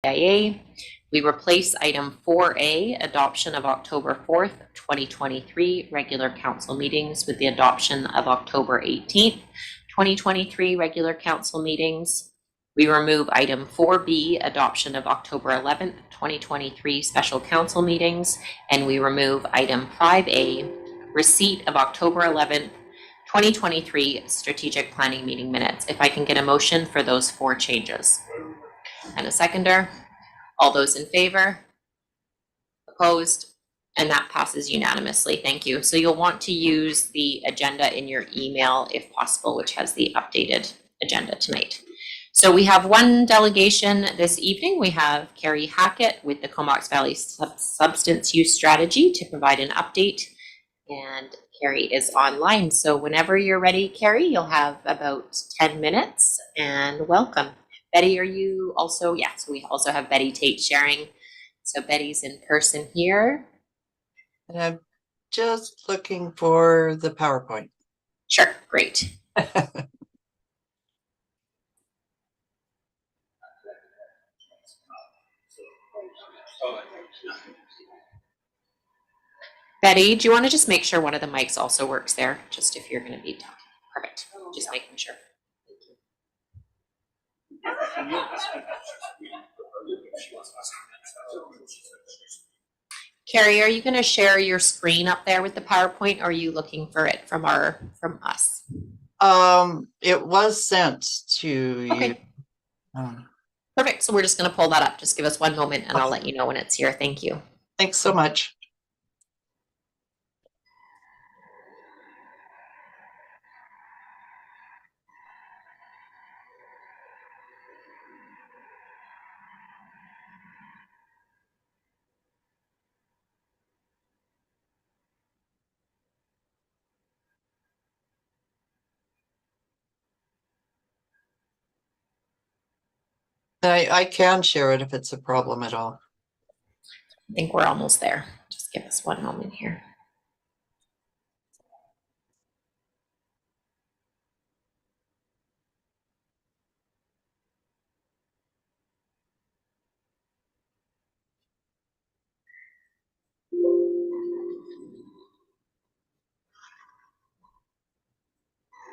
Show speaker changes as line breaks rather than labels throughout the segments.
CIA. We replace item 4A, adoption of October 4th, 2023 regular council meetings with the adoption of October 18th, 2023 regular council meetings. We remove item 4B, adoption of October 11th, 2023 special council meetings, and we remove item 5A, receipt of October 11th, 2023 strategic planning meeting minutes. If I can get a motion for those 4 changes. And a seconder. All those in favor? Opposed? And that passes unanimously. Thank you. So you'll want to use the agenda in your email if possible, which has the updated agenda tonight. So we have one delegation this evening. We have Carrie Hackett with the Comox Valley Substance Use Strategy to provide an update. And Carrie is online. So whenever you're ready, Carrie, you'll have about 10 minutes and welcome. Betty, are you also? Yeah, so we also have Betty Tate sharing. So Betty's in person here.
And I'm just looking for the PowerPoint.
Sure, great. Betty, do you want to just make sure one of the mics also works there? Just if you're going to be talking. Perfect. Just making sure. Carrie, are you going to share your screen up there with the PowerPoint, or are you looking for it from us?
It was sent to
Okay.
you.
Perfect. So we're just going to pull that up. Just give us one moment and I'll let you know when it's here. Thank you.
Thanks so much. I can share it if it's a problem at all.
I think we're almost there. Just give us one moment here.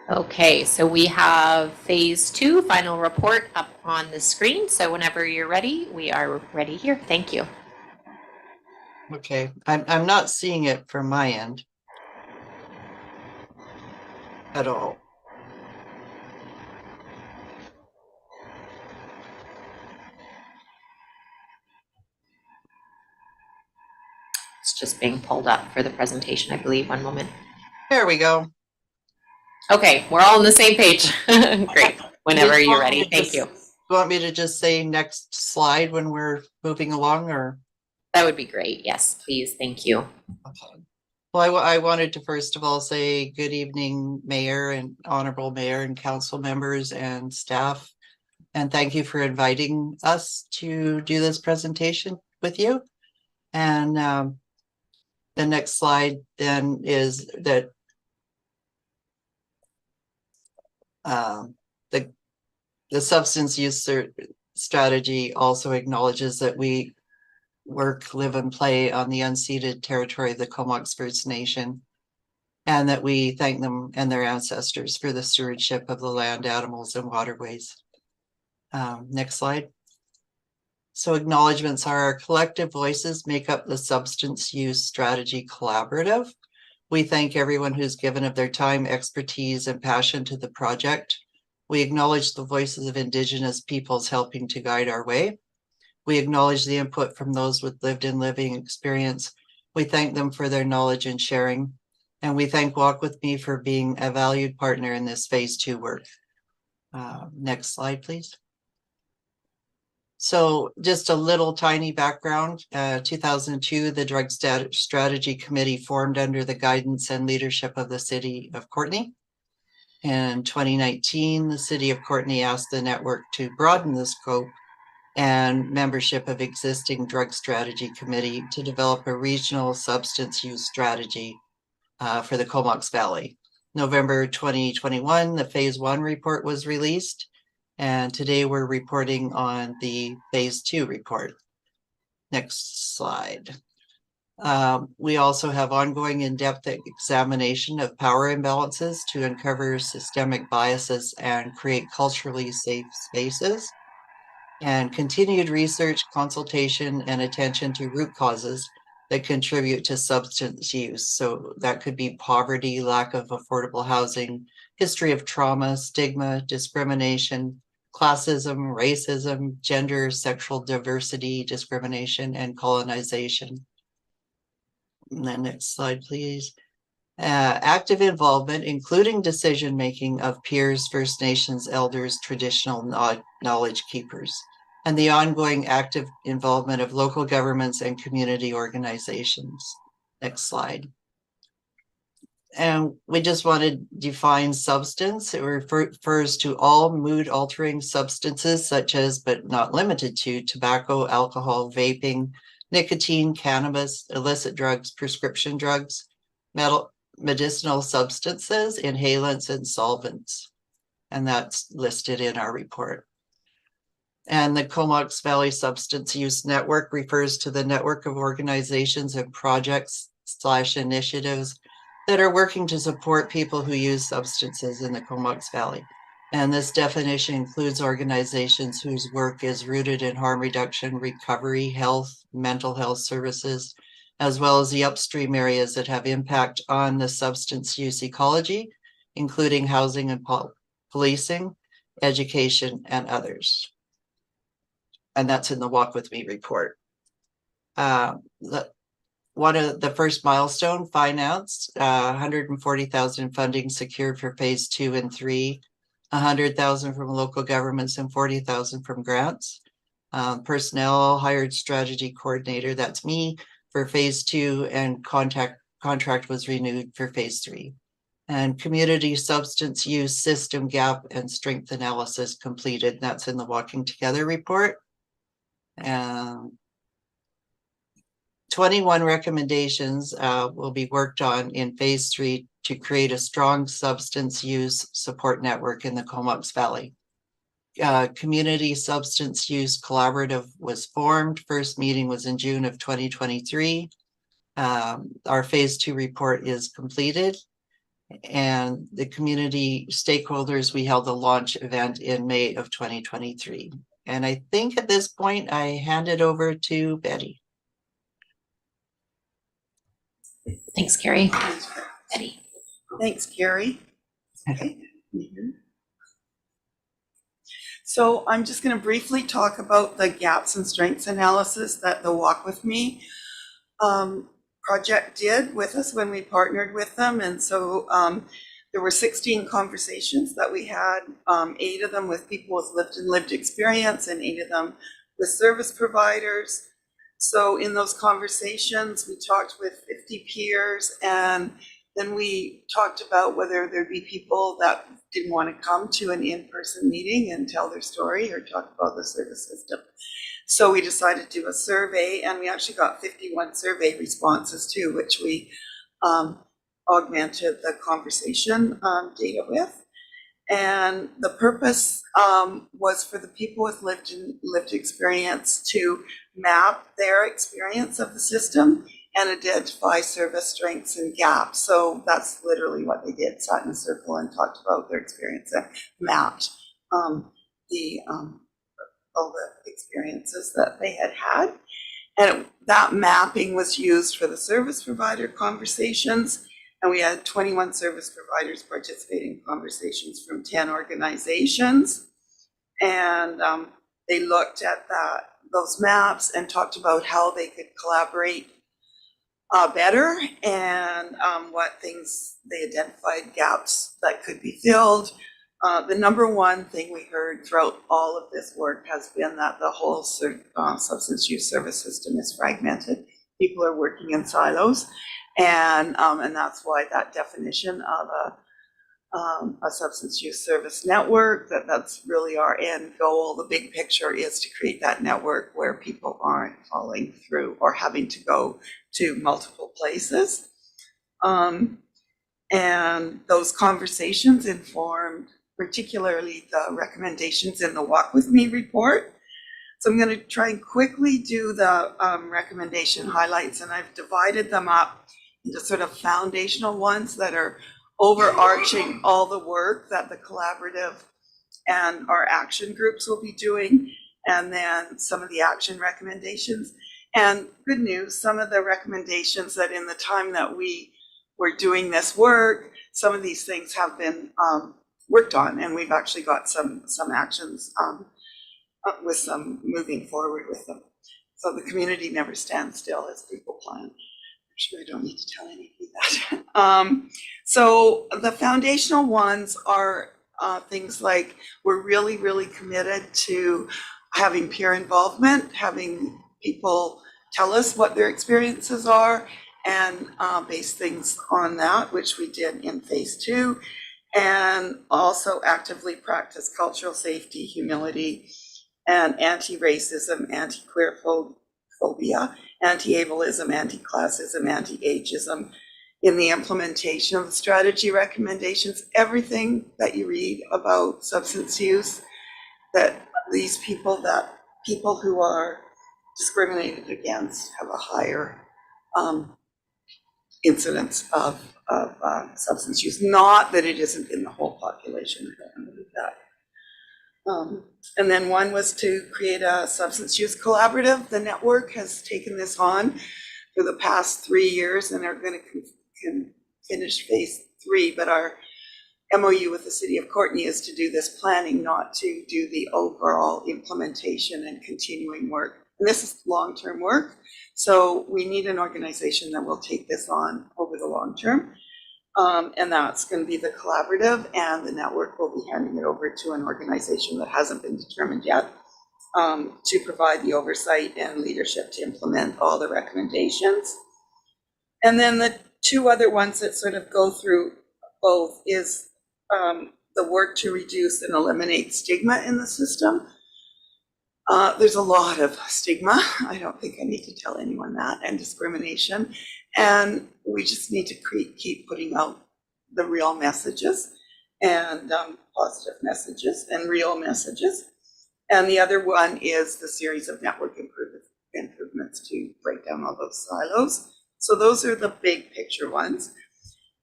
Okay, so we have phase 2 final report up on the screen. So whenever you're ready, we are ready here. Thank you.
Okay, I'm not seeing it from my end at all.
It's just being pulled up for the presentation, I believe. One moment.
There we go.
Okay, we're all on the same page. Great. Whenever you're ready. Thank you.
You want me to just say next slide when we're moving along, or?
That would be great. Yes, please. Thank you.
Okay. Well, I wanted to first of all say good evening, Mayor and Honorable Mayor and council members and staff. And thank you for inviting us to do this presentation with you. And the next slide then is that the substance use strategy also acknowledges that we work, live, and play on the unceded territory of the Comox First Nation, and that we thank them and their ancestors for the stewardship of the land, animals, and waterways. Next slide. So acknowledgements are our collective voices make up the Substance Use Strategy Collaborative. We thank everyone who's given of their time, expertise, and passion to the project. We acknowledge the voices of Indigenous peoples helping to guide our way. We acknowledge the input from those with lived and living experience. We thank them for their knowledge and sharing. And we thank Walk With Me for being a valued partner in this phase 2 work. Next slide, please. So just a little tiny background. 2002, the Drug Strategy Committee formed under the guidance and leadership of the City of Courtenay. In 2019, the City of Courtenay asked the network to broaden the scope and membership of existing Drug Strategy Committee to develop a regional substance use strategy for the Comox Valley. November 2021, the phase 1 report was released, And today we're reporting on the phase 2 report. Next slide. We also have ongoing in-depth examination of power imbalances to uncover systemic biases and create culturally safe spaces. And continued research, consultation, and attention to root causes that contribute to substance use. So that could be poverty, lack of affordable housing, history of trauma, stigma, discrimination, classism, racism, gender, sexual diversity, discrimination, and colonization. And then next slide, please. Active involvement, including decision-making of peers, First Nations, elders, traditional knowledge keepers, and the ongoing active involvement of local governments and community organizations. Next slide. And we just want to define substance. It refers to all mood-altering substances such as, but not limited to, tobacco, alcohol, vaping, nicotine, cannabis, illicit drugs, prescription drugs, medicinal substances, inhalants, and solvents. And that's listed in our report. And the Comox Valley Substance Use Network refers to the network of organizations and projects/initiatives that are working to support people who use substances in the Comox Valley. And this definition includes organizations whose work is rooted in harm reduction, recovery, health, mental health services, as well as the upstream areas that have impact on the substance use ecology, including housing and policing, education, and others. And that's in the Walk With Me report. One of the first milestone financed, 140,000 funding secured for phase 2 and 3, 100,000 from local governments and 40,000 from grants. Personnel hired strategy coordinator, that's me, for phase 2, and contract was renewed for phase 3. And community substance use system gap and strength analysis completed. That's in the Walking Together report. 21 recommendations will be worked on in phase 3 to create a strong substance use support network in the Comox Valley. Community Substance Use Collaborative was formed. First meeting was in June of 2023. Our phase 2 report is completed. And the community stakeholders, we held a launch event in May of 2023. And I think at this point, I hand it over to Betty.
Thanks, Carrie. Betty.
Thanks, Carrie. Okay. So I'm just going to briefly talk about the gaps and strengths analysis that the Walk With Me project did with us when we partnered with them. And so there were 16 conversations that we had, 8 of them with people with lived experience and 8 of them with service providers. So in those conversations, we talked with 50 peers, and then we talked about whether there'd be people that didn't want to come to an in-person meeting and tell their story or talk about the service system. So we decided to do a survey, and we actually got 51 survey responses too, which we augmented the conversation data with. And the purpose was for the people with lived experience to map their experience of the system and identify service strengths and gaps. So that's literally what they did, sat in a circle and talked about their experience and mapped all the experiences that they had. And that mapping was used for the service provider conversations. And we had 21 service providers participating in conversations from 10 organizations. And they looked at those maps and talked about how they could collaborate better and what things they identified gaps that could be filled. The number one thing we heard throughout all of this work has been that the whole substance use service system is fragmented. People are working in silos. And that's why that definition of a substance use service network, that's really our end goal. The big picture is to create that network where people aren't falling through or having to go to multiple places. And those conversations informed particularly the recommendations in the Walk With Me report. So I'm going to try and quickly do the recommendation highlights, and I've divided them up into sort of foundational ones that are overarching all the work that the collaborative and our action groups will be doing, and then some of the action recommendations. And good news, some of the recommendations that in the time that we were doing this work, some of these things have been worked on, and we've actually got some actions with some moving forward with them. So the community never stands still as people plan. I'm sure I don't need to tell any of you that. So the foundational ones are things like we're really, really committed to having peer involvement, having people tell us what their experiences are and base things on that, which we did in phase 2, and also actively practice cultural safety, humility, and anti-racism, anti-queer phobia, anti-ableism, anti-classism, anti-ageism in the implementation of the strategy recommendations. Everything that you read about substance use, that these people who are discriminated against have a higher incidence of substance use. Not that it isn't in the whole population, I don't believe that. And then one was to create a substance use collaborative. The network has taken this on for the past 3 years and are going to finish phase 3, but our MOU with the City of Courtenay is to do this planning, not to do the overall implementation and continuing work. And this is long-term work, so we need an organization that will take this on over the long term. And that's going to be the collaborative, and the network will be handing it over to an organization that hasn't been determined yet to provide the oversight and leadership to implement all the recommendations. And then the 2 other ones that sort of go through both is the work to reduce and eliminate stigma in the system. There's a lot of stigma. I don't think I need to tell anyone that, and discrimination. And we just need to keep putting out the real messages and positive messages and real messages. And the other one is the series of network improvements to break down all those silos. So those are the big picture ones.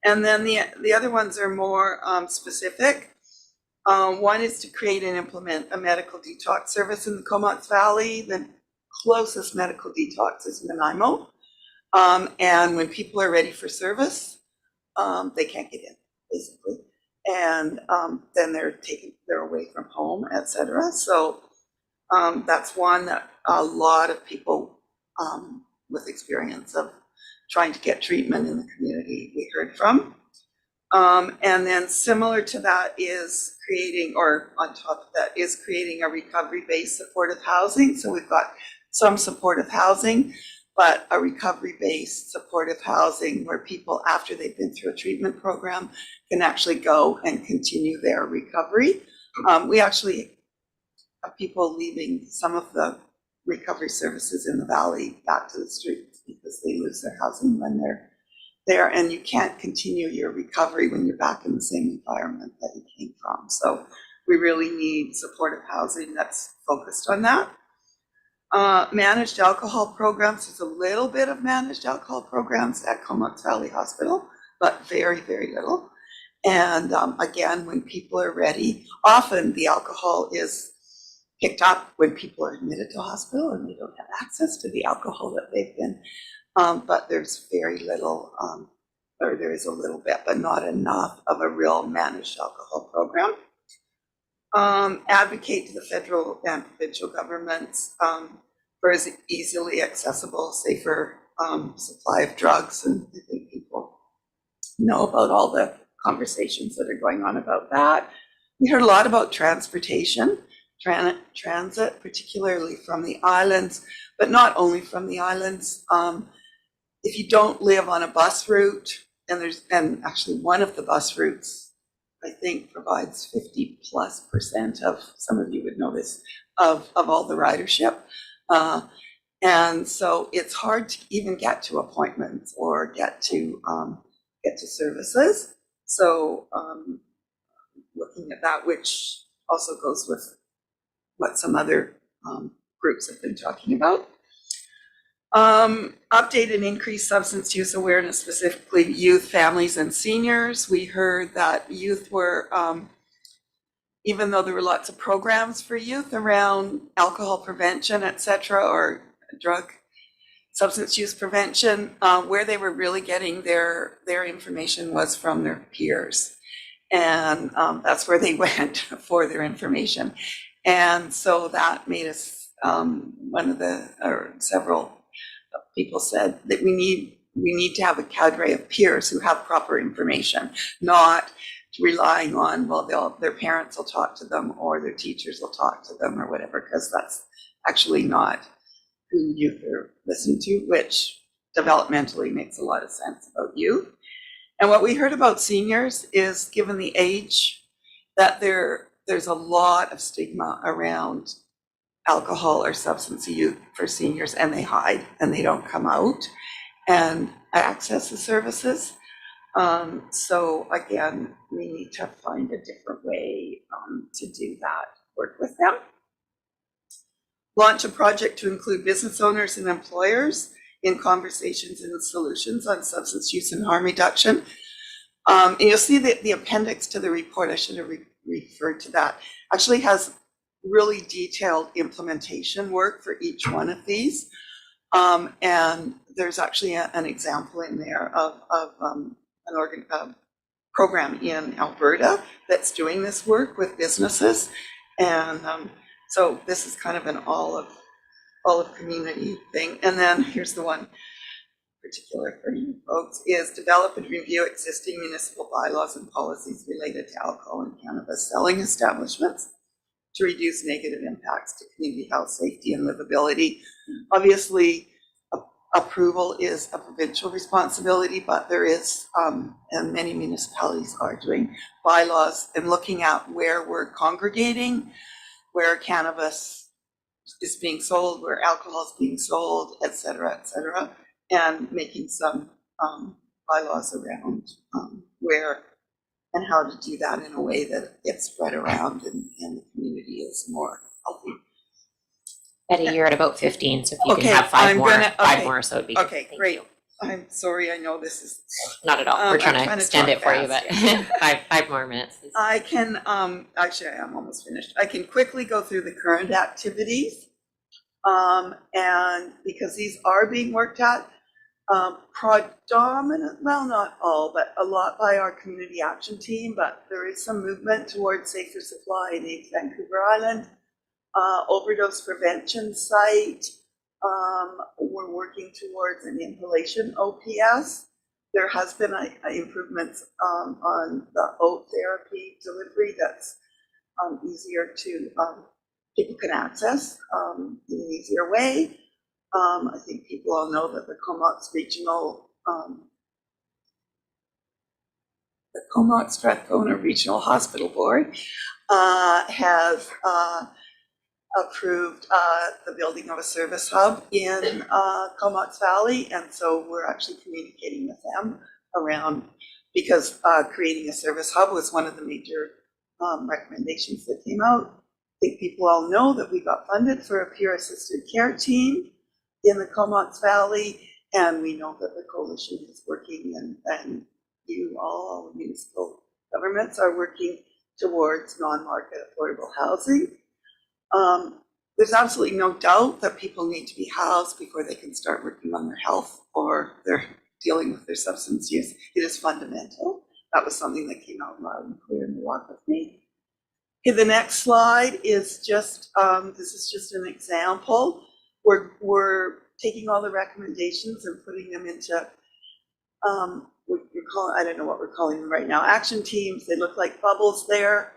And then the other ones are more specific. One is to create and implement a medical detox service in the Comox Valley. The closest medical detox is Nanaimo. And when people are ready for service, they can't get in, basically. And then they're away from home, etc. So that's one that a lot of people with experience of trying to get treatment in the community we heard from. And then similar to that is creating, or on top of that, is creating a recovery-based supportive housing. So we've got some supportive housing, but a recovery-based supportive housing where people, after they've been through a treatment program, can actually go and continue their recovery. We actually have people leaving some of the recovery services in the valley back to the streets because they lose their housing when they're there, and you can't continue your recovery when you're back in the same environment that you came from. So we really need supportive housing that's focused on that. Managed alcohol programs, there's a little bit of managed alcohol programs at Comox Valley Hospital, but very, very little. And again, when people are ready, often the alcohol is picked up when people are admitted to hospital and they don't have access to the alcohol that they've been. But there's very little, or there is a little bit, but not enough of a real managed alcohol program. Advocate to the federal and provincial governments for as easily accessible, safer supply of drugs. And I think people know about all the conversations that are going on about that. We heard a lot about transportation, transit, particularly from the islands, but not only from the islands. If you don't live on a bus route, and actually one of the bus routes, I think, provides 50+% of, some of you would know this, of all the ridership. And so it's hard to even get to appointments or get to services. So looking at that, which also goes with what some other groups have been talking about. Update and increase substance use awareness, specifically youth, families, and seniors. We heard that youth were, even though there were lots of programs for youth around alcohol prevention, et cetera, or drug substance use prevention, where they were really getting their information was from their peers. And that's where they went for their information. And so that made us, several people said that we need to have a cadre of peers who have proper information, not relying on, well, their parents will talk to them or their teachers will talk to them or whatever, because that's actually not who youth are listening to, which developmentally makes a lot of sense about youth. And what we heard about seniors is, given the age, that there's a lot of stigma around alcohol or substance use for seniors, and they hide and they don't come out and access the services. So again, we need to find a different way to do that, work with them. Launch a project to include business owners and employers in conversations and solutions on substance use and harm reduction. And you'll see that the appendix to the report, I should have referred to that, actually has really detailed implementation work for each one of these. And there's actually an example in there of a program in Alberta that's doing this work with businesses. And so this is kind of an all of community thing. And then here's the one particular for you folks, is develop and review existing municipal bylaws and policies related to alcohol and cannabis selling establishments to reduce negative impacts to community health, safety, and livability. Obviously, approval is a provincial responsibility, but there is, and many municipalities are doing bylaws and looking at where we're congregating, where cannabis is being sold, where alcohol is being sold, et cetera, and making some bylaws around where and how to do that in a way that gets spread around and the community is more healthy.
Betty, you're at about 15, so if you
Okay,
can have five
okay.
more, so it'd be good.
Okay,
Thank
great.
you.
I'm sorry, I know this is.
Not at all. We're
I'm
trying
trying
to
to
extend
talk
it for you, but
fast,
five more minutes. Please.
I can, actually, I am almost finished. I can quickly go through the current activities. And because these are being worked at, predominant, well, not all, but a lot by our community action team, but there is some movement towards safer supply in East Vancouver Island. Overdose prevention site. We're working towards an inhalation OPS. There has been improvements on the OAT therapy delivery that's easier to, people can access in an easier way. I think people all know that the Comox Regional, the Comox Strathcona Regional Hospital Board has approved the building of a service hub in Comox Valley, and so we're actually communicating with them around, because creating a service hub was one of the major recommendations that came out. I think people all know that we got funded for a peer assisted care team in the Comox Valley, and we know that the coalition is working, and you all municipal governments are working towards non-market affordable housing. There's absolutely no doubt that people need to be housed before they can start working on their health or they're dealing with their substance use. It is fundamental. That was something that came out loud and clear in the walk with me. Okay, the next slide is just, this is just an example. We're taking all the recommendations and putting them into, I don't know what we're calling them right now, action teams. They look like bubbles there.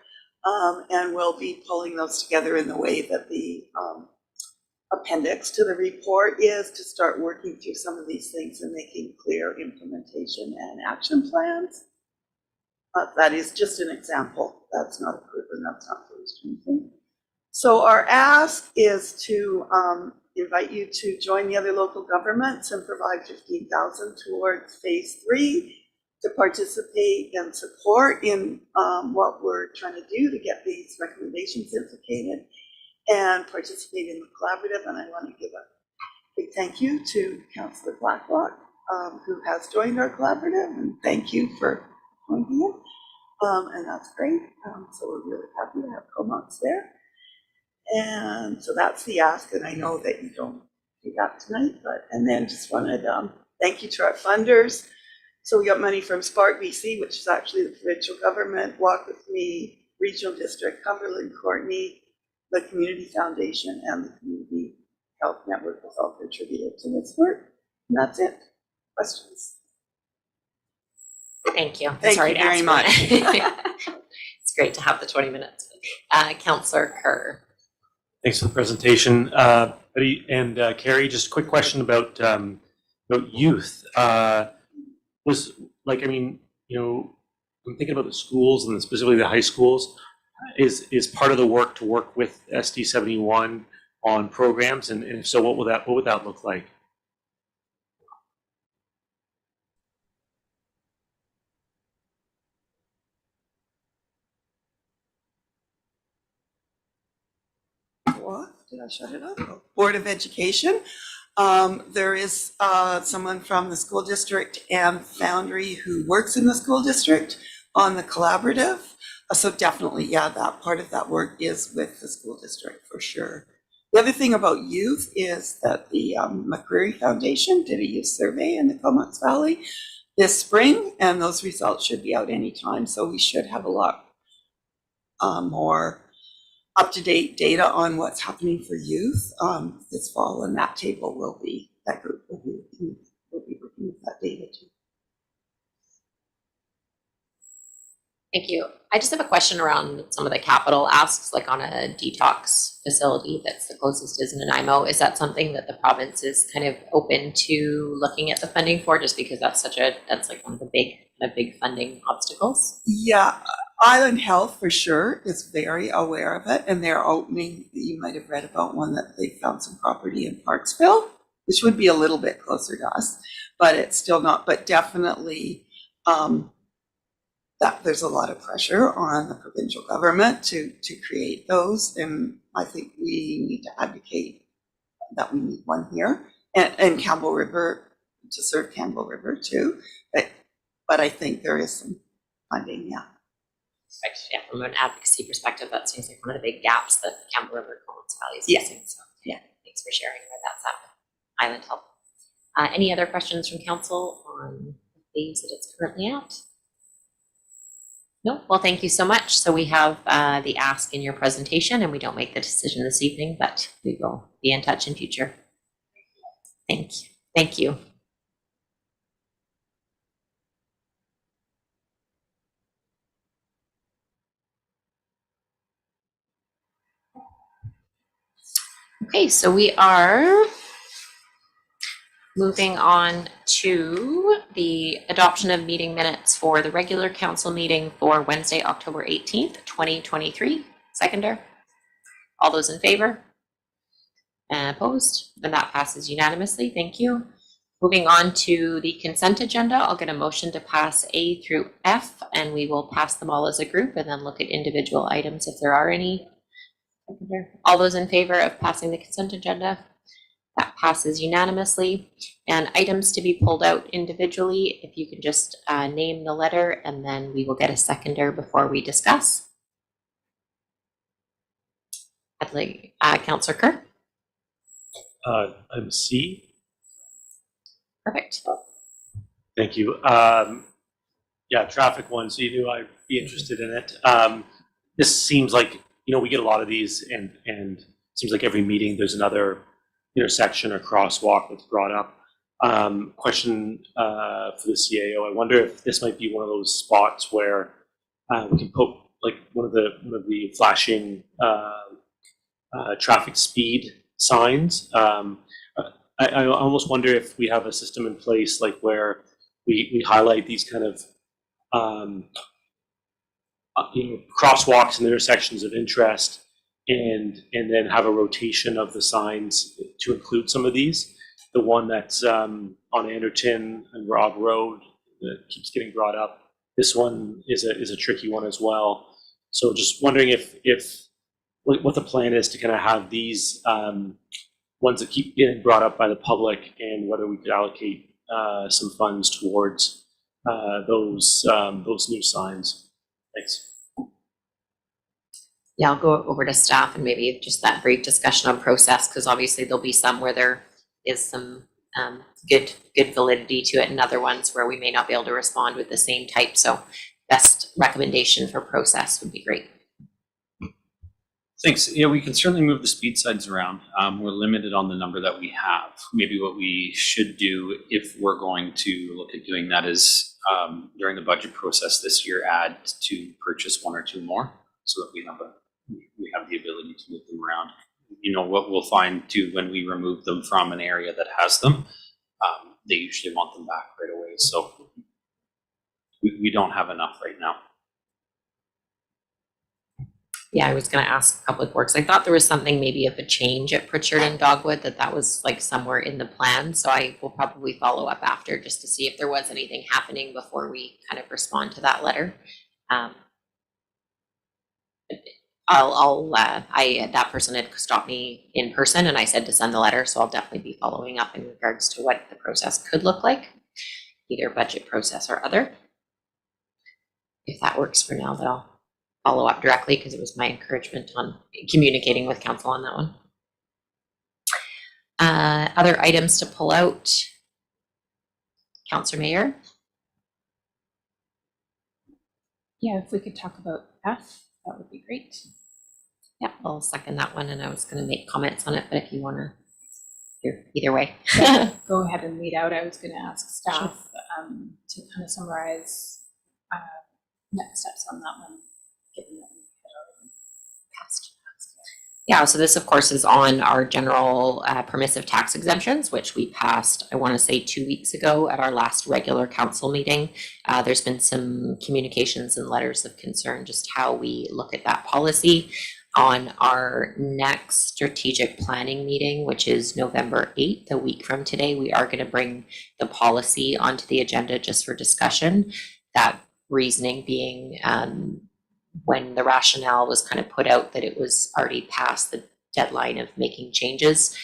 And we'll be pulling those together in the way that the appendix to the report is, to start working through some of these things and making clear implementation and action plans. That is just an example. That's not approved and that's not finished or anything. So our ask is to invite you to join the other local governments and provide $15,000 towards phase 3 to participate and support in what we're trying to do to get these recommendations implicated and participate in the collaborative. And I want to give a big thank you to Councillor Blacklock, who has joined our collaborative, and thank you for joining him. And that's great. So we're really happy to have Comox there. And so that's the ask, and I know that you don't do that tonight, and then just wanted thank you to our funders. So we got money from Spark BC, which is actually the provincial government, Walk With Me, Regional District, Cumberland Courtney, the Community Foundation, and the Community Health Network has all contributed to this work. And that's it. Questions?
Thank you.
Thank
Sorry
you
to
very
ask for
much.
that. It's great to have the 20 minutes. Councillor Kerr.
Thanks for the presentation. And Carrie, just a quick question about youth. Was like, I mean, you know, I'm thinking about the schools and specifically the high schools. Is part of the work to work with SD 71 on programs, and if so, what would that look like?
What? Did I shut it off? Oh, Board of Education. There is someone from the school district and Foundry who works in the school district on the collaborative. So definitely, yeah, that part of that work is with the school district for sure. The other thing about youth is that the McCreary Foundation did a youth survey in the Comox Valley this spring, and those results should be out anytime. So we should have a lot more up-to-date data on what's happening for youth this fall, and that table will be, that group will be working with that data too.
Thank you. I just have a question around some of the capital asks, like on a detox facility that's the closest is in Nanaimo. Is that something that the province is kind of open to looking at the funding for, just because that's like one of the big funding obstacles?
Yeah, Island Health for sure is very aware of it, and they're opening, you might have read about one that they found some property in Parksville, which would be a little bit closer to us, but it's still not, but definitely that there's a lot of pressure on the provincial government to create those, and I think we need to advocate that we need one here, and Campbell River, to serve Campbell River too, but I think there is some funding, yeah.
Yeah, from an advocacy perspective, that seems like one of the big gaps that Campbell River Commons Valley is
Yeah.
facing. So yeah, thanks for sharing where that's at with Island Health. Any other questions from council on the phase that it's currently at? No? Well, thank you so much. So we have the ask in your presentation, and we don't make the decision this evening, but we will be in touch in future. Thank you. Thank you. Okay, so we are moving on to the adoption of meeting minutes for the regular council meeting for Wednesday, October 18th, 2023. Seconder? All those in favor? Opposed? Then that passes unanimously. Thank you. Moving on to the consent agenda, I'll get a motion to pass A through F, and we will pass them all as a group and then look at individual items if there are any. All those in favor of passing the consent agenda? That passes unanimously. And items to be pulled out individually, if you can just name the letter, and then we will get a seconder before we discuss. I'd like Councillor Kerr.
I'm C.
Perfect.
Thank you. Yeah, traffic one. So you knew I'd be interested in it. This seems like, you know, we get a lot of these, and it seems like every meeting there's another intersection or crosswalk that's brought up. Question for the CAO. I wonder if this might be one of those spots where we can put like one of the flashing traffic speed signs. I almost wonder if we have a system in place like where we highlight these kind of crosswalks and intersections of interest, and then have a rotation of the signs to include some of these. The one that's on Anderton and Rob Road that keeps getting brought up. This one is a tricky one as well. So just wondering if what the plan is to kind of have these ones that keep getting brought up by the public, and whether we could allocate some funds towards those new signs. Thanks.
Yeah, I'll go over to staff and maybe just that brief discussion on process, because obviously there'll be some where there is some good validity to it, and other ones where we may not be able to respond with the same type. So best recommendation for process would be great.
Thanks. Yeah, we can certainly move the speed signs around. We're limited on the number that we have. Maybe what we should do, if we're going to look at doing that, is during the budget process this year, add to purchase one or two more, so that we have the ability to move them around. You know, what we'll find too, when we remove them from an area that has them, they usually want them back right away. So we don't have enough right now.
Yeah, I was going to ask Public Works. I thought there was something maybe of a change at Pritchard and Dogwood, that was like somewhere in the plan. So I will probably follow up after just to see if there was anything happening before we kind of respond to that letter. That person had stopped me in person and I said to send the letter, so I'll definitely be following up in regards to what the process could look like, either budget process or other. If that works for now, then I'll follow up directly, because it was my encouragement on communicating with council on that one. Other items to pull out. Councillor Mayer.
Yeah, if we could talk about F, that would be great.
Yeah, I'll second that one, and I was going to make comments on it, but if you want to, either way.
Go ahead and lead out. I was going to ask staff to kind of summarize next steps on that one, given that we had already passed.
Yeah, so this, of course, is on our general permissive tax exemptions, which we passed, I want to say 2 weeks ago at our last regular council meeting. There's been some communications and letters of concern, just how we look at that policy. On our next strategic planning meeting, which is November 8th, a week from today, we are going to bring the policy onto the agenda just for discussion. That reasoning being when the rationale was kind of put out that it was already past the deadline of making changes,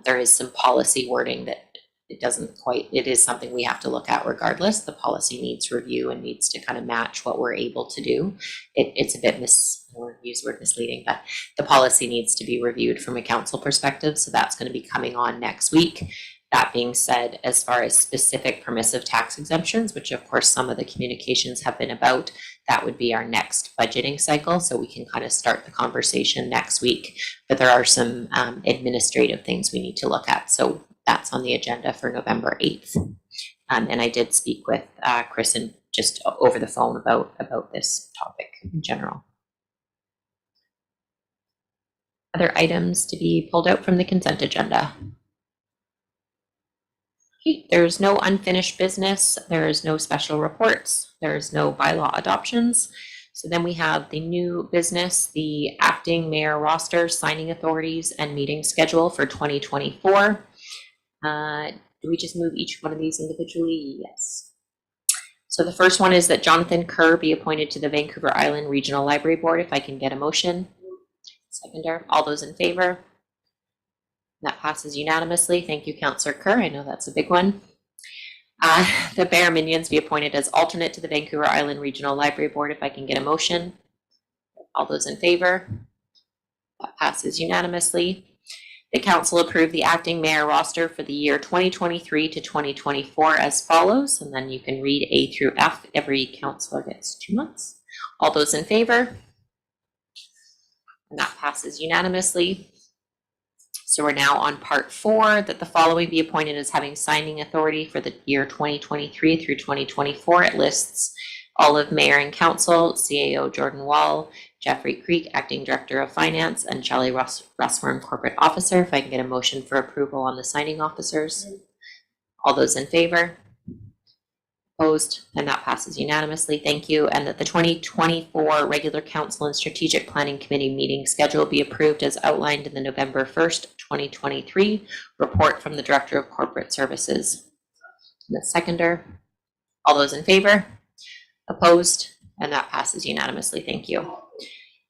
there is some policy wording that it is something we have to look at regardless. The policy needs review and needs to kind of match what we're able to do. It's a bit misleading, but the policy needs to be reviewed from a council perspective. So that's going to be coming on next week. That being said, as far as specific permissive tax exemptions, which of course some of the communications have been about, that would be our next budgeting cycle. So we can kind of start the conversation next week, but there are some administrative things we need to look at. So that's on the agenda for November 8th. And I did speak with Chris and just over the phone about this topic in general. Other items to be pulled out from the consent agenda. Okay, there's no unfinished business. There's no special reports. There's no bylaw adoptions. So then we have the new business, the acting mayor roster, signing authorities, and meeting schedule for 2024. Do we just move each one of these individually? Yes. So the first one is that Jonathan Kerr be appointed to the Vancouver Island Regional Library Board. If I can get a motion. Seconder. All those in favor? That passes unanimously. Thank you, Councillor Kerr. I know that's a big one. The Bear Minions be appointed as alternate to the Vancouver Island Regional Library Board. If I can get a motion. All those in favor? That passes unanimously. The council approved the acting mayor roster for the year 2023 to 2024 as follows, and then you can read A through F. Every councillor gets 2 months. All those in favor? And that passes unanimously. So we're now on part 4, that the following be appointed as having signing authority for the year 2023 through 2024. It lists all of mayor and council, CAO Jordan Wall, Jeffrey Creek, acting director of finance, and Shelley Russworm, corporate officer. If I can get a motion for approval on the signing officers. All those in favor? Opposed? And that passes unanimously. Thank you. And that the 2024 regular council and strategic planning committee meeting schedule be approved as outlined in the November 1st, 2023 report from the director of corporate services. And the seconder. All those in favor? Opposed? And that passes unanimously. Thank you.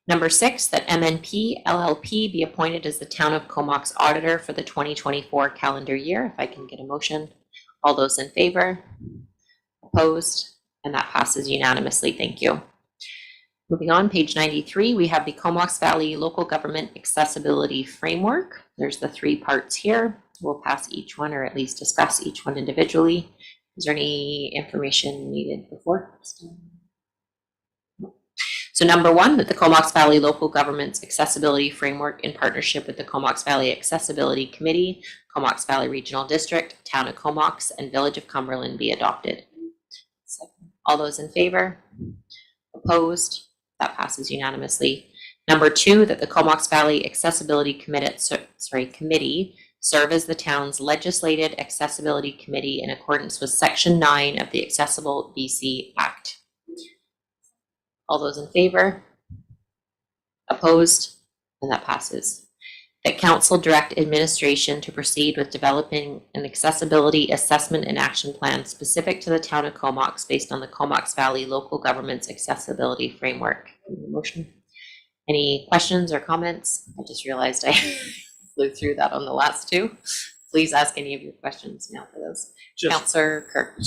Number 6, that MNP LLP be appointed as the Town of Comox Auditor for the 2024 calendar year. If I can get a motion. All those in favor? Opposed? And that passes unanimously. Thank you. Moving on, page 93, we have the Comox Valley Local Government Accessibility Framework. There's the 3 parts here. We'll pass each one, or at least discuss each one individually. Is there any information needed before? So number 1, that the Comox Valley Local Government's Accessibility Framework in partnership with the Comox Valley Accessibility Committee, Comox Valley Regional District, Town of Comox, and Village of Cumberland be adopted. All those in favor? Opposed? That passes unanimously. Number 2, that the Comox Valley Accessibility Committee serve as the town's legislated accessibility committee in accordance with Section 9 of the Accessible BC Act. All those in favor? Opposed? And that passes. That council direct administration to proceed with developing an accessibility assessment and action plan specific to the town of Comox based on the Comox Valley Local Government's Accessibility Framework. Motion. Any questions or comments? I just realized I flew through that on the last 2. Please ask any of your questions now for those. Councillor Kirk.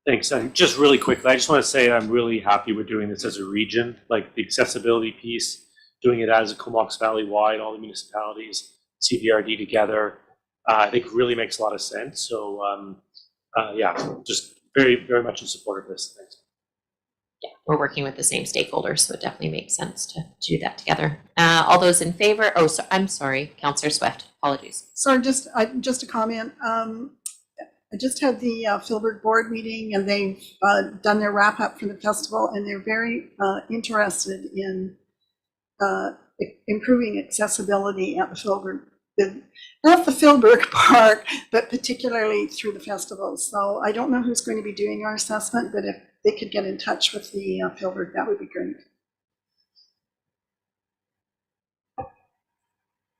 Thanks. Just really quickly, I just want to say I'm really happy we're doing this as a region, like the accessibility piece. Doing it as a Comox Valley wide, all the municipalities, CVRD together, I think really makes a lot of sense. So yeah, just very, very much in support of this. Thanks.
Yeah, we're working with the same stakeholders, so it definitely makes sense to do that together. All those in favor? Oh, so I'm sorry, Councillor Swift. Apologies.
So just a comment. I just had the Philbert board meeting, and they've done their wrap up for the festival, and they're very interested in improving accessibility at the Philbert Park, but particularly through the festivals. So I don't know who's going to be doing our assessment, but if they could get in touch with the Philbert, that would be great.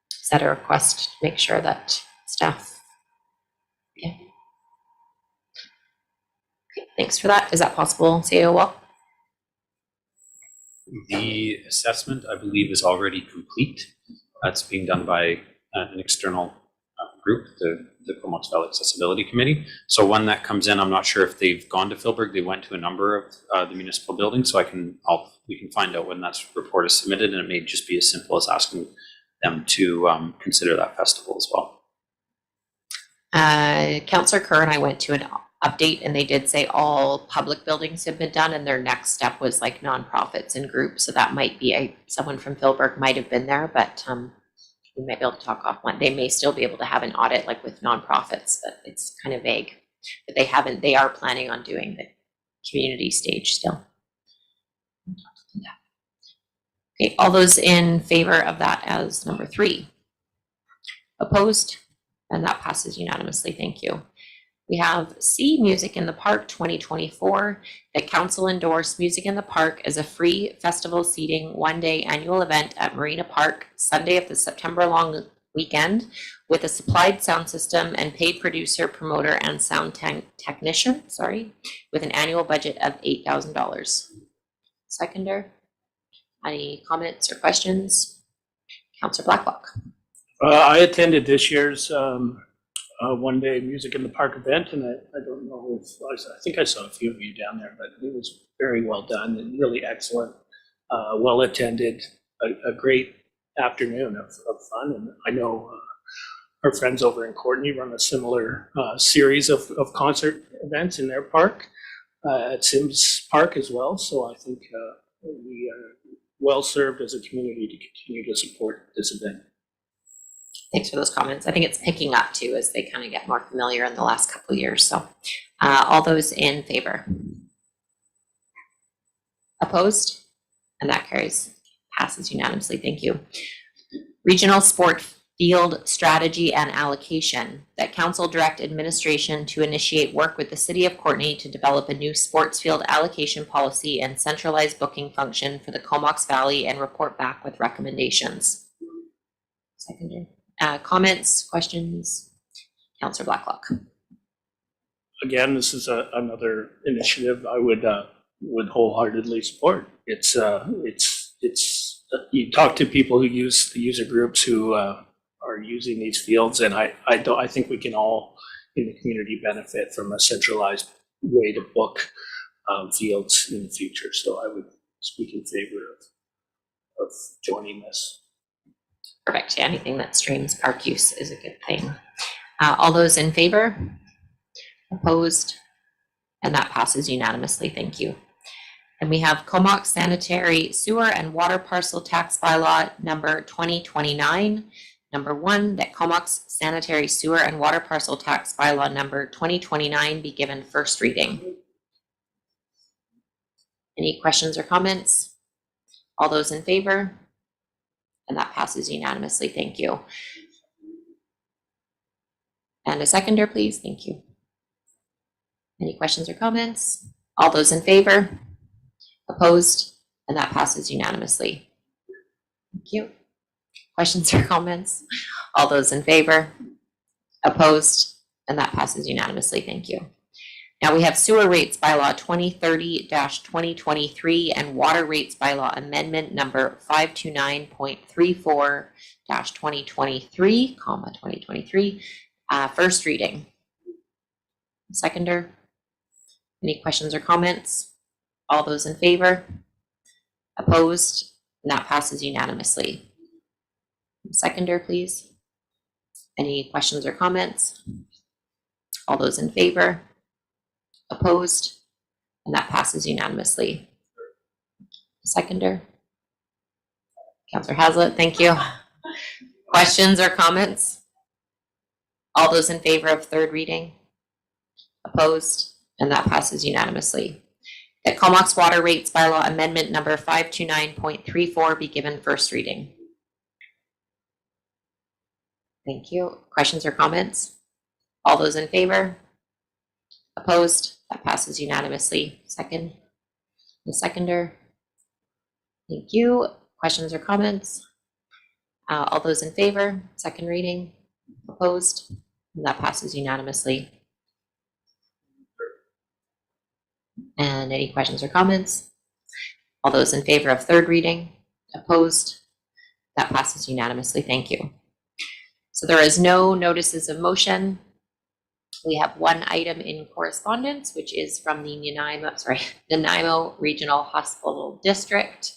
Is that a request to make sure that staff? Okay. Okay, thanks for that. Is that possible, CAO Wall?
The assessment, I believe, is already complete. That's being done by an external group, the Comox Valley Accessibility Committee. So when that comes in, I'm not sure if they've gone to Philbert. They went to a number of the municipal buildings, so we can find out when that report is submitted, and it may just be as simple as asking them to consider that festival as well.
Councillor Kerr and I went to an update, and they did say all public buildings have been done, and their next step was like nonprofits and groups. So that might be someone from Philbert might have been there, but we might be able to talk offline. They may still be able to have an audit like with nonprofits, but it's kind of vague. But they are planning on doing the community stage still. Okay, all those in favor of that as number 3? Opposed? And that passes unanimously. Thank you. We have C, Music in the Park 2024, that council endorsed Music in the Park as a free festival seating 1-day annual event at Marina Park, Sunday of the September long weekend, with a supplied sound system and paid producer, promoter, and sound technician, with an annual budget of $8,000. Seconder, any comments or questions? Councillor Blacklock.
I attended this year's 1-day Music in the Park event, and I don't know if I think I saw a few of you down there, but it was very well done and really excellent, well attended, a great afternoon of fun. And I know our friends over in Courtenay run a similar series of concert events in their park, at Sims Park as well. So I think we are well served as a community to continue to support this event.
Thanks for those comments. I think it's picking up too as they kind of get more familiar in the last couple of years. So all those in favor? Opposed? And that passes unanimously. Thank you. Regional Sport Field Strategy and Allocation, that council direct administration to initiate work with the City of Courtenay to develop a new sports field allocation policy and centralized booking function for the Comox Valley and report back with recommendations. Seconder. Comments, questions? Councillor Blacklock.
again, this is another initiative I would wholeheartedly support. You talk to people who use the user groups who are using these fields, and I think we can all in the community benefit from a centralized way to book fields in the future. So I would speak in favor of joining this.
Perfect. Yeah, anything that streams park use is a good thing. All those in favor? Opposed? And that passes unanimously. Thank you. And we have Comox Sanitary Sewer and Water Parcel Tax Bylaw number 2029. Number 1, that Comox Sanitary Sewer and Water Parcel Tax Bylaw number 2029 be given first reading. Any questions or comments? All those in favor? And that passes unanimously. Thank you. And a seconder, please. Thank you. Any questions or comments? All those in favor? Opposed? And that passes unanimously. Thank you. Questions or comments? All those in favor? Opposed? And that passes unanimously. Thank you. Now we have Sewer Rates Bylaw 2030-2023 and Water Rates Bylaw Amendment number 529.34-2023, 2023, first reading. Seconder? Any questions or comments? All those in favor? Opposed? And that passes unanimously. Seconder, please. Any questions or comments? All those in favor? Opposed? And that passes unanimously. Seconder? Councillor Haslett, thank you. Questions or comments? All those in favor of third reading? Opposed? And that passes unanimously. That Comox Water Rates Bylaw Amendment number 529.34 be given first reading. Thank you. Questions or comments? All those in favor? Opposed? That passes unanimously. Second. The seconder. Thank you. Questions or comments? All those in favor? Second reading. Opposed? And that passes unanimously. And any questions or comments? All those in favor of third reading? Opposed? That passes unanimously. Thank you. So there is no notices of motion. We have one item in correspondence, which is from the Nanaimo Regional Hospital District.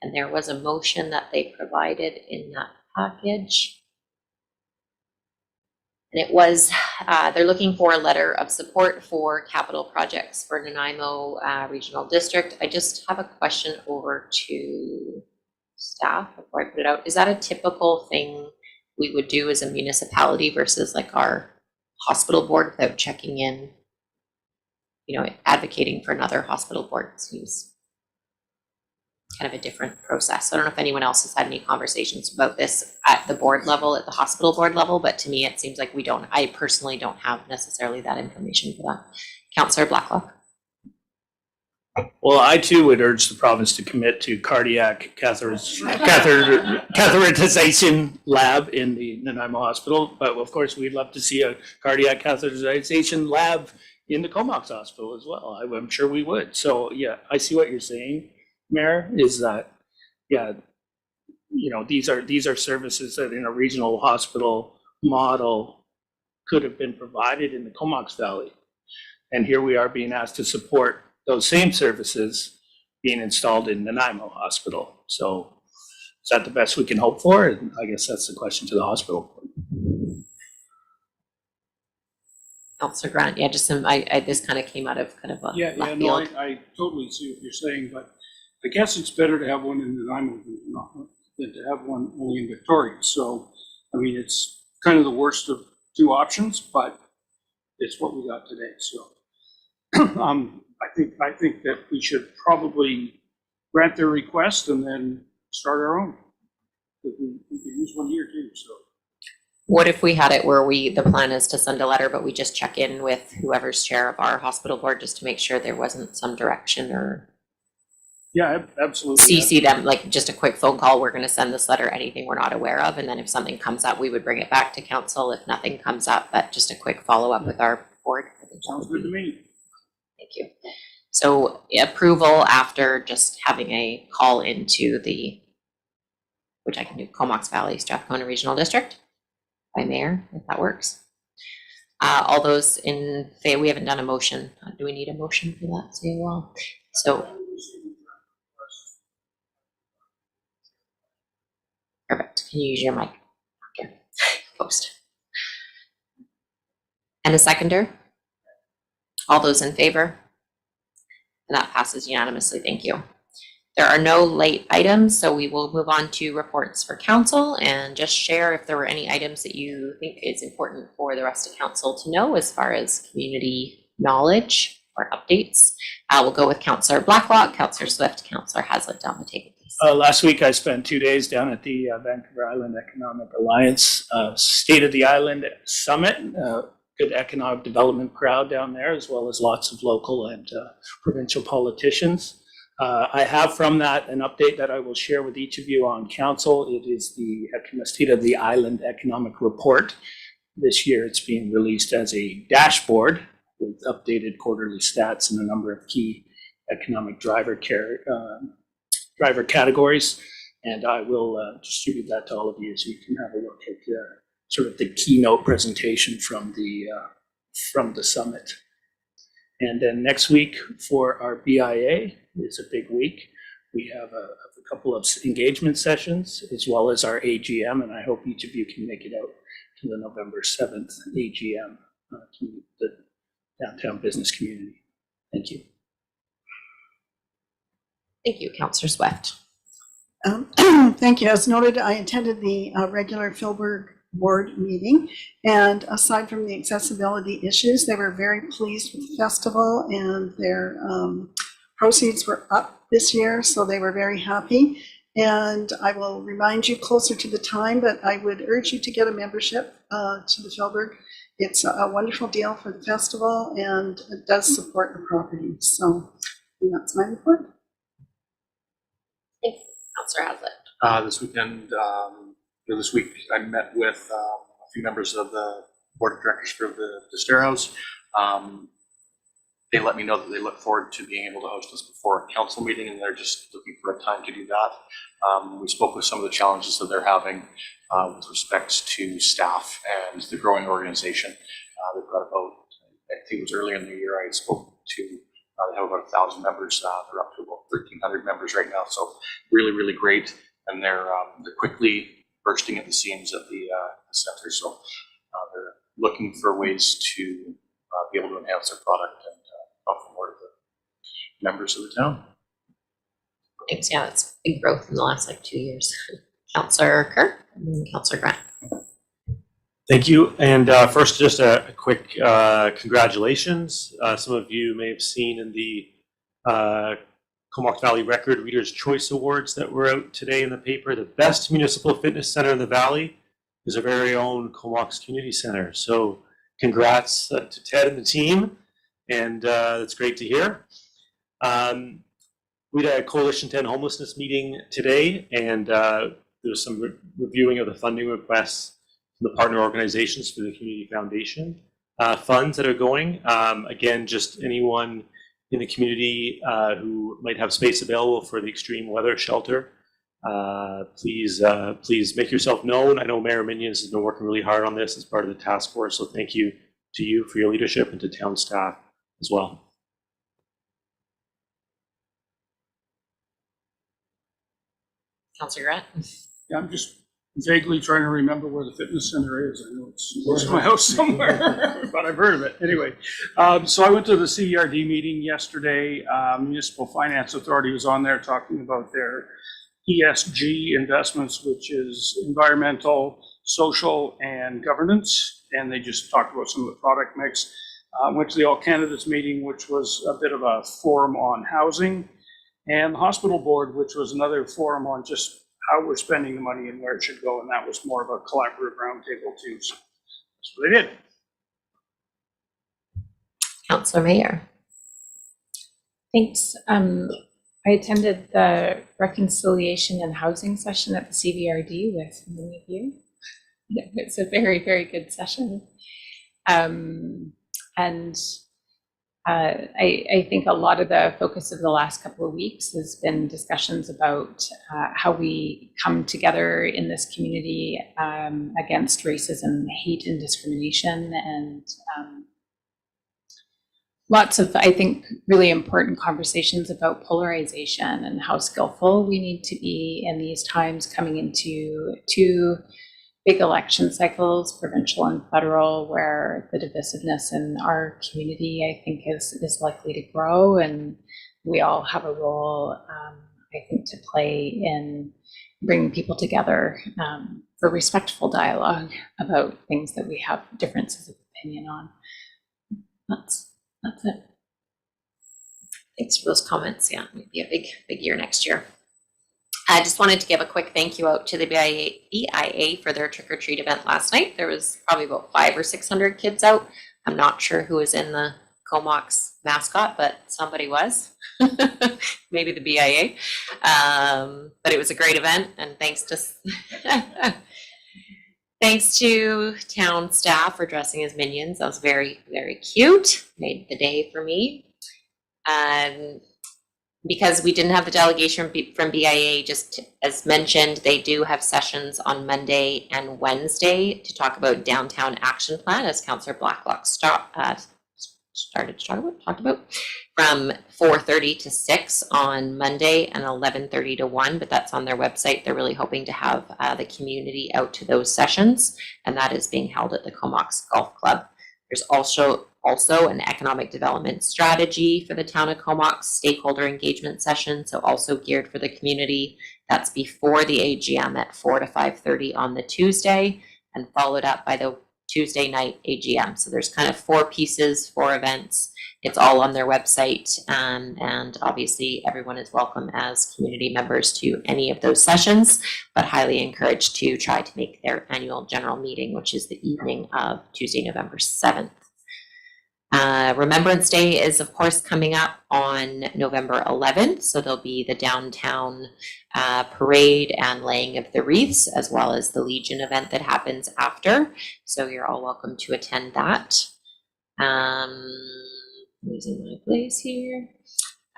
And there was a motion that they provided in that package. And it was, they're looking for a letter of support for capital projects for Nanaimo Regional District. I just have a question over to staff before I put it out. Is that a typical thing we would do as a municipality versus like our hospital board without checking in, advocating for another hospital board seems kind of a different process. I don't know if anyone else has had any conversations about this at the board level, at the hospital board level, but to me, it seems like I personally don't have necessarily that information for that. Councillor Blacklock.
Well, I too would urge the province to commit to cardiac catheterization lab in the Nanaimo Hospital. But of course, we'd love to see a cardiac catheterization lab in the Comox Hospital as well. I'm sure we would. So yeah, I see what you're saying, Mayor, is that, yeah, these are services that in a regional hospital model could have been provided in the Comox Valley. And here we are being asked to support those same services being installed in Nanaimo Hospital. So is that the best we can hope for? And I guess that's the question to the hospital.
Councillor Grant, yeah, just this kind of came out of kind of a left field.
I totally see what you're saying, but I guess it's better to have one in Nanaimo than to have one only in Victoria. So, I mean, it's kind of the worst of two options, but it's what we got today. So, I think that we should probably grant their request and then start our own. We could use one here too. So,
What if we had it where the plan is to send a letter, but we just check in with whoever's chair of our hospital board just to make sure there wasn't some direction or
yeah, absolutely.
CC them, like just a quick phone call, we're gonna send this letter, anything we're not aware of, and then if something comes up, we would bring it back to council. If nothing comes up, but just a quick follow-up with our board. I think
Sounds good to me.
Thank you. So approval after just having a call into the, which I can do, Comox Valley Strathcona Regional District by mayor, if that works. All those in favor, we haven't done a motion. Do we need a motion for that? So perfect. Can you use your mic? Okay. Post. And a seconder? All those in favor? And that passes unanimously. Thank you. There are no late items, so we will move on to reports for council and just share if there were any items that you think is important for the rest of council to know as far as community knowledge or updates. We'll go with Councillor Blacklock, Councillor Swift, Councillor Hazlitt down the table, please.
Last week, I spent 2 days down at the Vancouver Island Economic Alliance State of the Island Summit. Good economic development crowd down there, as well as lots of local and provincial politicians. I have from that an update that I will share with each of you on council. It is the State of the Island Economic Report. This year, it's being released as a dashboard with updated quarterly stats and a number of key economic driver categories. And I will distribute that to all of you so you can have a look at sort of the keynote presentation from the summit. And then next week for our BIA is a big week. We have a couple of engagement sessions as well as our AGM, and I hope each of you can make it out to the November 7th AGM to meet the downtown business community. Thank you.
Thank you, Councillor Swift.
Thank you. As noted, I attended the regular Philburg board meeting, and aside from the accessibility issues, they were very pleased with the festival, and their proceeds were up this year, so they were very happy. And I will remind you closer to the time, but I would urge you to get a membership to the Philburg. It's a wonderful deal for the festival, and it does support the property. So that's my report.
Thanks, Councillor Hazlitt.
This week I met with a few members of the board of directors for the Stair House. They let me know that they look forward to being able to host us before a council meeting, and they're just looking for a time to do that. We spoke with some of the challenges that they're having with respect to staff and the growing organization. They've got about, I think it was earlier in the year, I spoke to, they have about 1,000 members. They're up to about 1,300 members right now. So really, really great. And they're quickly bursting at the seams at the center. So they're looking for ways to be able to enhance their product and offer more to the members of the town.
Thanks. Yeah, it's big growth in the last 2 years. Councillor Kerr and then Councillor Grant.
Thank you. And first, just a quick congratulations. Some of you may have seen in the Comox Valley Record Reader's Choice Awards that were out today in the paper. The best municipal fitness center in the Valley is our very own Comox Community Center. So congrats to Ted and the team, and that's great to hear. We had a Coalition to End Homelessness meeting today, and there was some reviewing of the funding requests from the partner organizations for the Community Foundation funds that are going. Again, just anyone in the community who might have space available for the extreme weather shelter, please make yourself known. I know Mayor Minions has been working really hard on this as part of the task force, so thank you to you for your leadership and to town staff as well.
Councillor Grant.
Yeah, I'm just vaguely trying to remember where the fitness center is. I know it's close to my house somewhere, but I've heard of it. Anyway, so I went to the CERD meeting yesterday. Municipal Finance Authority was on there talking about their ESG investments, which is environmental, social, and governance. And they just talked about some of the product mix. Went to the All Candidates meeting, which was a bit of a forum on housing, and the hospital board, which was another forum on just how we're spending the money and where it should go. And that was more of a collaborative roundtable too. So that's what they did.
Councillor Mayer.
Thanks. I attended the reconciliation and housing session at the CVRD with many of you. It's a very, very good session. And I think a lot of the focus of the last couple of weeks has been discussions about how we come together in this community against racism, hate, and discrimination, and lots of, I think, really important conversations about polarization and how skillful we need to be in these times coming into two big election cycles, provincial and federal, where the divisiveness in our community, I think, is likely to grow. And we all have a role, I think, to play in bringing people together for respectful dialogue about things that we have differences of opinion on. That's it.
Thanks for those comments. Yeah, maybe a big year next year. I just wanted to give a quick thank you out to the BIA for their trick or treat event last night. There was probably about 500 or 600 kids out. I'm not sure who was in the Comox mascot, but somebody was. Maybe the BIA. But it was a great event, and thanks to town staff for dressing as minions. That was very, very cute. Made the day for me. Because we didn't have the delegation from BIA, just as mentioned, they do have sessions on Monday and Wednesday to talk about downtown action plan, as Councillor Blacklock talked about, from 4:30 to 6 on Monday and 11:30 to 1, but that's on their website. They're really hoping to have the community out to those sessions, and that is being held at the Comox Golf Club. There's also an economic development strategy for the town of Comox stakeholder engagement session, so also geared for the community. That's before the AGM at 4 to 5:30 on the Tuesday, and followed up by the Tuesday night AGM. So there's kind of 4 pieces, 4 events. It's all on their website, and obviously everyone is welcome as community members to any of those sessions, but highly encouraged to try to make their annual general meeting, which is the evening of Tuesday, November 7th. Remembrance Day is, of course, coming up on November 11th, so there'll be the downtown parade and laying of the wreaths, as well as the Legion event that happens after. So you're all welcome to attend that. Losing my place here.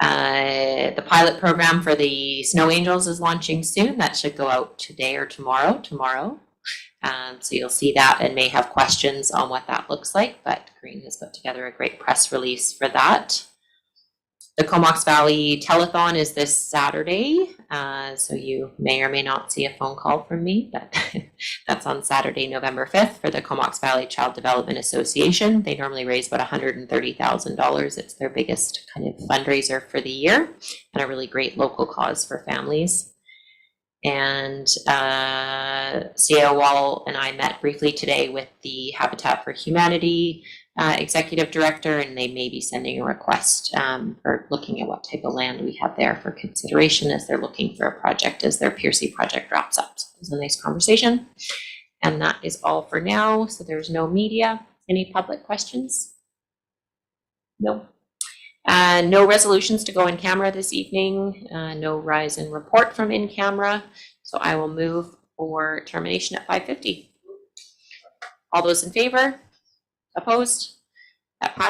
The pilot program for the Snow Angels is launching soon. That should go out today or tomorrow. So you'll see that and may have questions on what that looks like, but Green has put together a great press release for that. The Comox Valley Telethon is this Saturday, so you may or may not see a phone call from me, but that's on Saturday, November 5th for the Comox Valley Child Development Association. They normally raise about $130,000. It's their biggest kind of fundraiser for the year, and a really great local cause for families. And CAO Wall and I met briefly today with the Habitat for Humanity executive director, and they may be sending a request or looking at what type of land we have there for consideration as they're looking for a project as their Piercy project wraps up. So it was a nice conversation. And that is all for now. So there's no media. Any public questions? No. No resolutions to go in camera this evening. No rise in report from in camera. So I will move for termination at 5:50. All those in favor? Opposed? That passes.